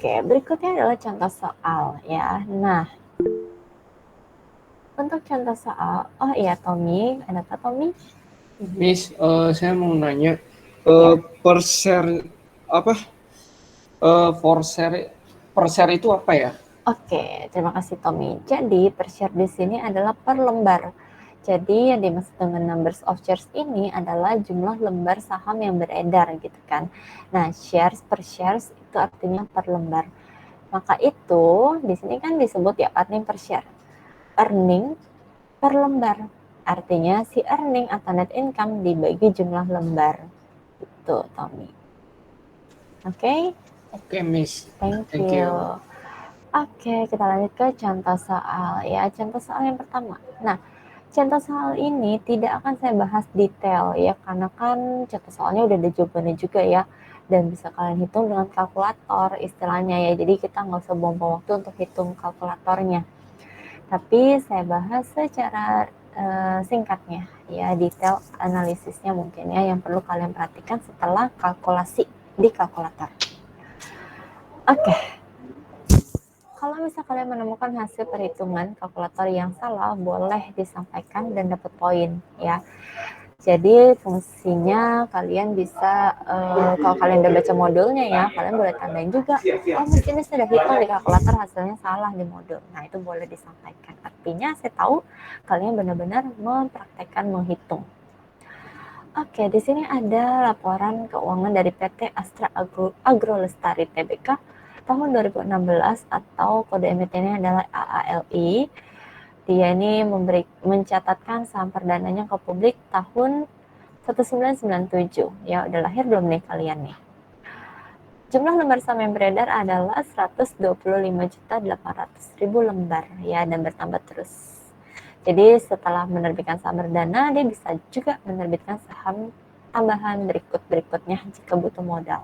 berikutnya adalah contoh soal ya. Nah, untuk contoh soal, oh iya Tommy, ada apa Tommy? Miss, saya mau nanya, per share apa? Per share itu apa ya? Oke, terima kasih Tommy. Jadi per share di sini adalah per lembar. Jadi yang dimaksud dengan numbers of shares ini adalah jumlah lembar saham yang beredar gitu kan. Nah, shares per shares itu artinya per lembar. Maka itu di sini kan disebut ya earning per share. Earning per lembar. Artinya si earning atau net income dibagi jumlah lembar. Itu Tommy. Oke? Oke, Miss. Thank Thank you. you. Oke, kita lanjut ke contoh soal ya. Contoh soal yang pertama. Nah, contoh soal ini tidak akan saya bahas detail ya, karena kan contoh soalnya udah ada jawabannya juga ya, dan bisa kalian hitung dengan kalkulator istilahnya ya. Jadi kita nggak usah buang-buang waktu untuk hitung kalkulatornya. Tapi saya bahas secara singkatnya ya, detail analisisnya mungkin ya yang perlu kalian perhatikan setelah kalkulasi di kalkulator. Oke. Kalau misal kalian menemukan hasil perhitungan kalkulator yang salah, boleh disampaikan dan dapat poin ya. Jadi fungsinya kalian bisa, kalau kalian udah baca modulnya ya, kalian boleh tandain juga, oh mungkin ini sudah hitung di kalkulator hasilnya salah di modul. Nah, itu boleh disampaikan. Artinya saya tahu kalian benar-benar mempraktekkan menghitung. Oke, di sini ada laporan keuangan dari PT Astra Agro Lestari Tbk tahun 2016 atau kode emitennya adalah AALI. Dia ini mencatatkan saham perdananya ke publik tahun 1997. Ya, udah lahir belum nih kalian nih? Jumlah lembar saham yang beredar adalah 125.800.000 lembar ya, dan bertambah terus. Jadi setelah menerbitkan saham perdana, dia bisa juga menerbitkan saham tambahan berikutnya jika butuh modal.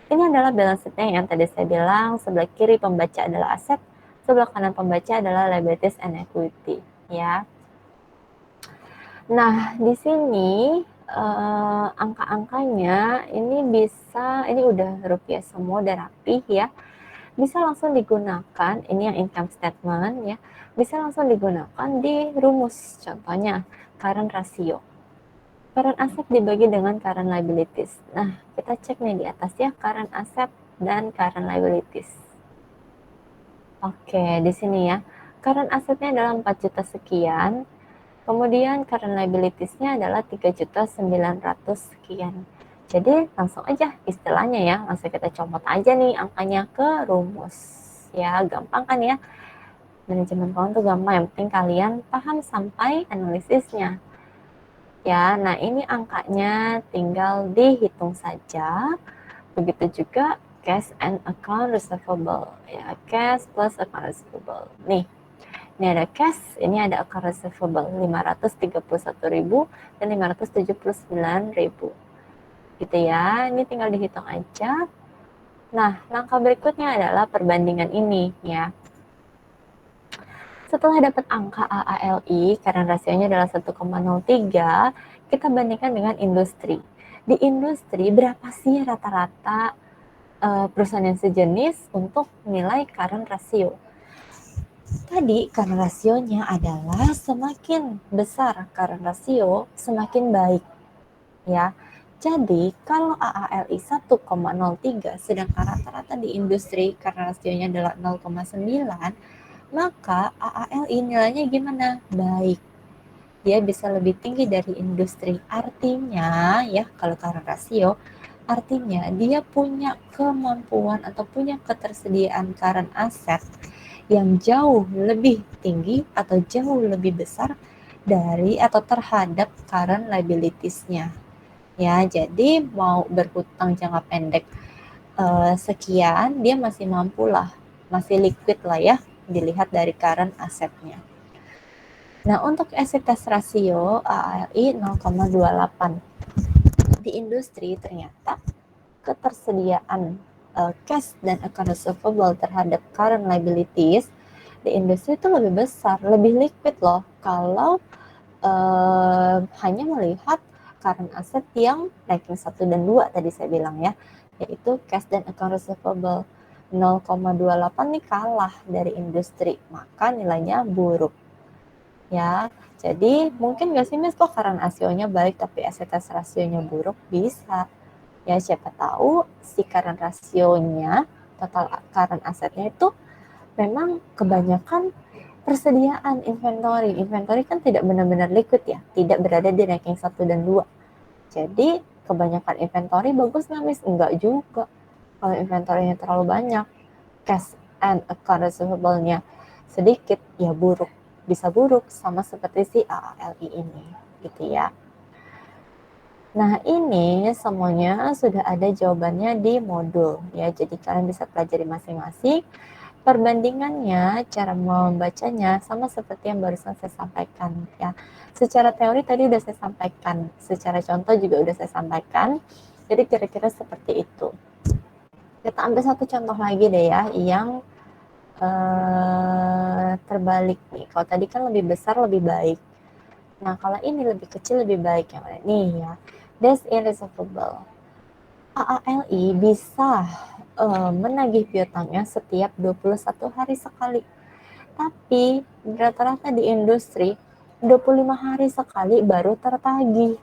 Ini adalah balance sheet-nya yang tadi saya bilang, sebelah kiri pembaca adalah aset, sebelah kanan pembaca adalah liabilities and equity ya. Nah, di sini angka-angkanya ini udah rupiah semua, udah rapi ya. Bisa langsung digunakan, ini yang income statement ya, bisa langsung digunakan di rumus. Contohnya current ratio. Current asset dibagi dengan current liabilities. Nah, kita cek nih di atas ya, current asset dan current liabilities. Oke, di sini ya. current asetnya adalah 4 juta sekian, kemudian current liabilities-nya adalah 3.900.000 sekian. Jadi langsung aja istilahnya ya, langsung kita comot aja nih angkanya ke rumus. Ya, gampang kan ya? Manajemen keuangan tuh gampang, yang penting kalian paham sampai analisisnya. Ya, nah ini angkanya tinggal dihitung saja. Begitu juga cash and account receivable. Ya, cash plus account receivable. Nih, ini ada cash, ini ada account receivable 531.000 dan 579.000. Gitu ya, ini tinggal dihitung aja. Nah, langkah berikutnya adalah perbandingan ini ya. Setelah dapat angka AALI, karena rasionya adalah 1,03, kita bandingkan dengan industri. Di industri, berapa sih rata-rata perusahaan yang sejenis untuk nilai current ratio? Tadi current rasionya adalah semakin besar current ratio, semakin baik. Ya, jadi kalau AALI 1,03, sedangkan rata-rata di industri current rasionya adalah 0,9, maka AALI nilainya gimana? Baik. Dia bisa lebih tinggi dari industri. Artinya ya, kalau current ratio, artinya dia punya kemampuan atau punya ketersediaan current asset yang jauh lebih tinggi atau jauh lebih besar dari atau terhadap current liabilities-nya. Ya, jadi mau berhutang jangka pendek sekian, dia masih mampu lah, masih liquid lah ya, dilihat dari current asetnya. Nah, untuk asset test ratio AALI 0,28. Di industri ternyata ketersediaan cash dan account receivable terhadap current liabilities di industri itu lebih besar, lebih liquid loh kalau hanya melihat current asset yang ranking 1 dan 2 tadi saya bilang ya, yaitu cash dan account receivable. 0,28 nih kalah dari industri, maka nilainya buruk. Ya, jadi mungkin gak sih Miss kok current rasionya baik tapi asset test rasionya buruk? Bisa. Ya, siapa tahu si current rasionya, total current asetnya itu memang kebanyakan persediaan inventory. Inventory kan tidak benar-benar liquid ya, tidak berada di ranking 1 dan 2. Jadi kebanyakan inventory bagus nggak Miss? Enggak juga. Kalau inventory-nya terlalu banyak, cash and account receivable-nya sedikit, ya buruk. Bisa buruk sama seperti si AALI ini, gitu ya. Nah, ini semuanya sudah ada jawabannya di modul ya. Jadi kalian bisa pelajari masing-masing. Perbandingannya, cara membacanya sama seperti yang barusan saya sampaikan ya. Secara teori tadi udah saya sampaikan, secara contoh juga udah saya sampaikan. Jadi kira-kira seperti itu. Kita ambil satu contoh lagi deh ya, yang terbalik nih. Kalau tadi kan lebih besar lebih baik. Nah, kalau ini lebih kecil lebih baik yang mana nih ya. Days in receivable. AALI bisa menagih piutangnya setiap 21 hari sekali. Tapi rata-rata di industri 25 hari sekali baru tertagih.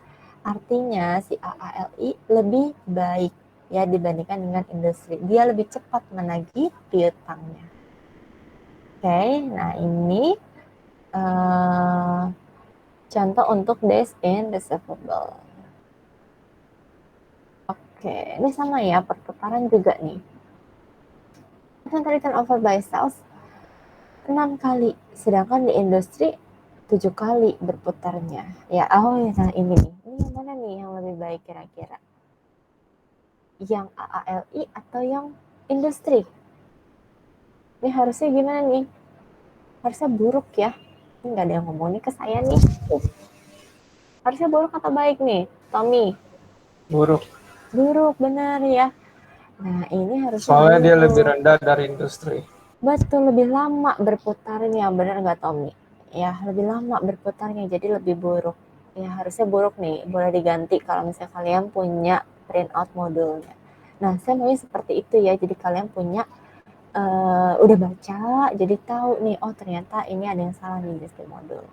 Artinya si AALI lebih baik ya dibandingkan dengan industri. Dia lebih cepat menagih piutangnya. Oke, nah ini contoh untuk days in receivable. Oke, ini sama ya, perputaran juga nih. Tadi turnover by sales 6 kali, sedangkan di industri 7 kali berputarnya. Ya, nah ini nih. Ini yang mana nih yang lebih baik kira-kira? Yang AALI atau yang industri? Ini harusnya gimana nih? Harusnya buruk ya. Ini nggak ada yang ngomong nih ke saya nih. Harusnya buruk atau baik nih, Tommy? Buruk. Buruk, benar ya. Nah, ini harusnya Soalnya buruk. dia lebih rendah dari industri. Betul, lebih lama berputarnya, benar nggak Tommy? Ya, lebih lama berputarnya, jadi lebih buruk. Ya, harusnya buruk nih, boleh diganti kalau misalnya kalian punya printout modulnya. Nah, saya maunya seperti itu ya, jadi kalian punya, udah baca, jadi tahu nih, oh ternyata ini ada yang salah nih di modul.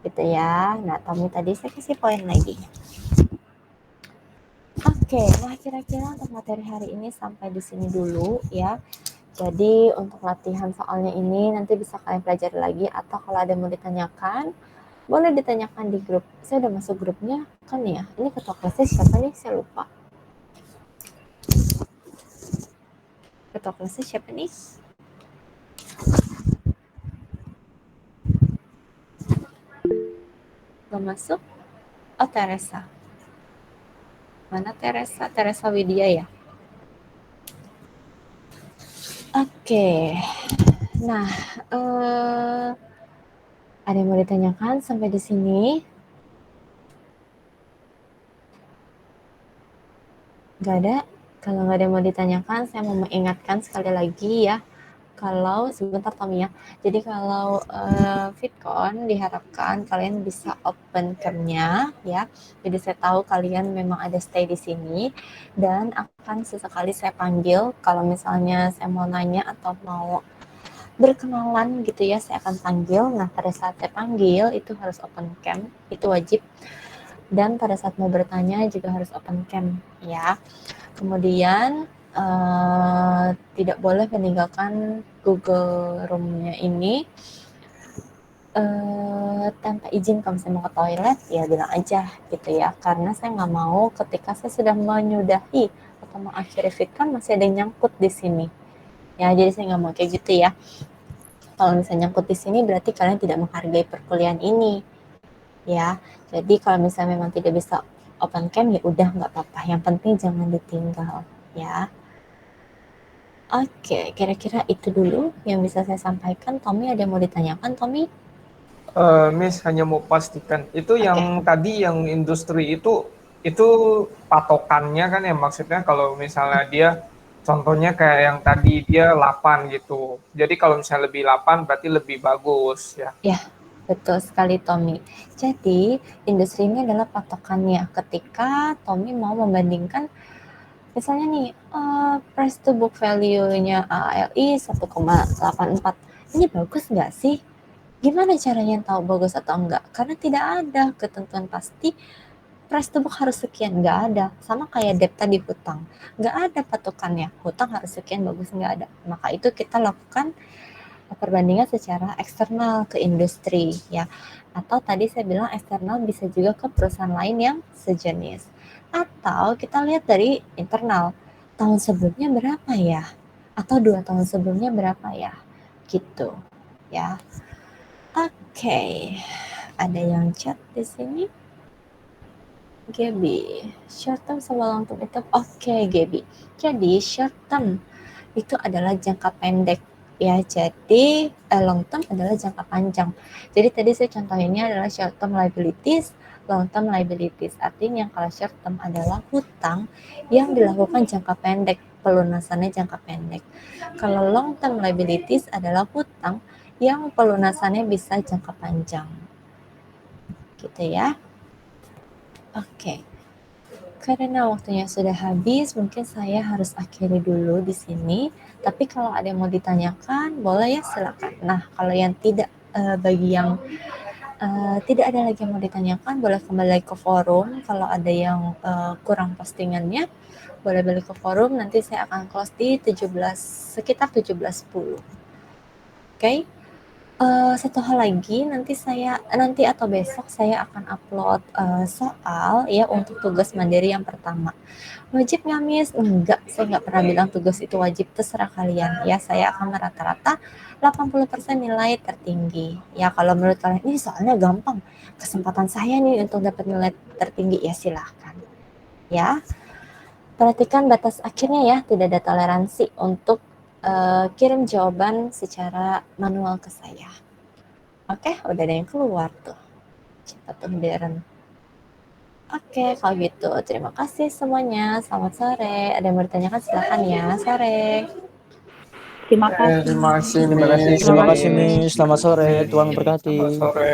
Gitu ya. Nah, Tommy tadi saya kasih poin lagi. Oke, nah kira-kira untuk materi hari ini sampai di sini dulu ya. Jadi untuk latihan soalnya ini nanti bisa kalian pelajari lagi, atau kalau ada yang mau ditanyakan, boleh ditanyakan di grup. Saya udah masuk grupnya kan ya. Ini ketua kelasnya siapa nih? Saya lupa. Ketua kelasnya siapa nih? Gak masuk? Oh, Teresa. Mana Teresa? Teresa Widya ya? Oke. Nah, ada yang mau ditanyakan sampai di sini? Gak ada? Kalau nggak ada yang mau ditanyakan, saya mau mengingatkan sekali lagi ya. Kalau sebentar Tommy ya. Jadi kalau VidCon diharapkan kalian bisa open cam-nya ya. Jadi saya tahu kalian memang ada stay di sini dan akan sesekali saya panggil kalau misalnya saya mau nanya atau mau berkenalan gitu ya, saya akan panggil. Nah, pada saat saya panggil itu harus open cam, itu wajib. Dan pada saat mau bertanya juga harus open cam ya. Kemudian tidak boleh meninggalkan Google Room-nya ini tanpa izin. Kalau misalnya mau ke toilet ya bilang aja gitu ya, karena saya nggak mau ketika saya sudah menyudahi atau mengakhiri VidCon masih ada yang nyangkut di sini ya. Jadi saya nggak mau kayak gitu ya. Kalau misalnya nyangkut di sini berarti kalian tidak menghargai perkuliahan ini ya. Jadi kalau misalnya memang tidak bisa open cam ya udah nggak apa-apa, yang penting jangan ditinggal ya. Oke, kira-kira itu dulu yang bisa saya sampaikan. Tommy, ada yang mau ditanyakan, Tommy? Miss hanya mau pastikan itu yang tadi yang industri itu patokannya kan ya, maksudnya kalau misalnya dia contohnya kayak yang tadi dia 8 gitu. Jadi kalau misalnya lebih 8 berarti lebih bagus ya. Ya, betul sekali Tommy. Jadi industri ini adalah patokannya ketika Tommy mau membandingkan misalnya nih price to book value-nya ALI 1,84. Ini bagus nggak sih? Gimana caranya tahu bagus atau enggak? Karena tidak ada ketentuan pasti price to book harus sekian, nggak ada. Sama kayak debt tadi, hutang, nggak ada patokannya. Hutang harus sekian, bagus nggak ada. Maka itu kita lakukan perbandingan secara eksternal ke industri ya. Atau tadi saya bilang eksternal bisa juga ke perusahaan lain yang sejenis. Atau kita lihat dari internal, tahun sebelumnya berapa ya? Atau 2 tahun sebelumnya berapa ya? Gitu ya. Oke. Ada yang chat di sini. Gaby, short term sama long term itu oke, Gaby. Jadi short term itu adalah jangka pendek ya. Jadi long term adalah jangka panjang. Jadi tadi saya contohinnya adalah short term liabilities, long term liabilities. Artinya kalau short term adalah hutang yang dilakukan jangka pendek, pelunasannya jangka pendek. Kalau long term liabilities adalah hutang yang pelunasannya bisa jangka panjang. Gitu ya. Oke. Karena waktunya sudah habis, mungkin saya harus akhiri dulu di sini. Tapi kalau ada yang mau ditanyakan, boleh ya, silakan. Nah, kalau yang tidak, bagi yang tidak ada lagi yang mau ditanyakan, boleh kembali ke forum. Kalau ada yang kurang postingannya, boleh balik ke forum. Nanti saya akan close di sekitar 17.10. Oke? Satu hal lagi, nanti atau besok saya akan upload soal ya untuk tugas mandiri yang pertama. Wajib nggak, Miss? Enggak, saya nggak pernah bilang tugas itu wajib, terserah kalian ya. Saya akan rata-rata 80% nilai tertinggi ya. Kalau menurut kalian ini soalnya gampang, kesempatan saya nih untuk dapat nilai tertinggi, ya silahkan ya. Perhatikan batas akhirnya ya, tidak ada toleransi untuk kirim jawaban secara manual ke saya. Oke, udah ada yang keluar tuh. Cepat tuh Darren. Oke, kalau gitu terima kasih semuanya. Selamat sore. Ada yang bertanyakan silakan ya. Sore. Terima kasih. Terima kasih, Terima kasih, Miss. Selamat sore. Tuhan memberkati. Selamat sore.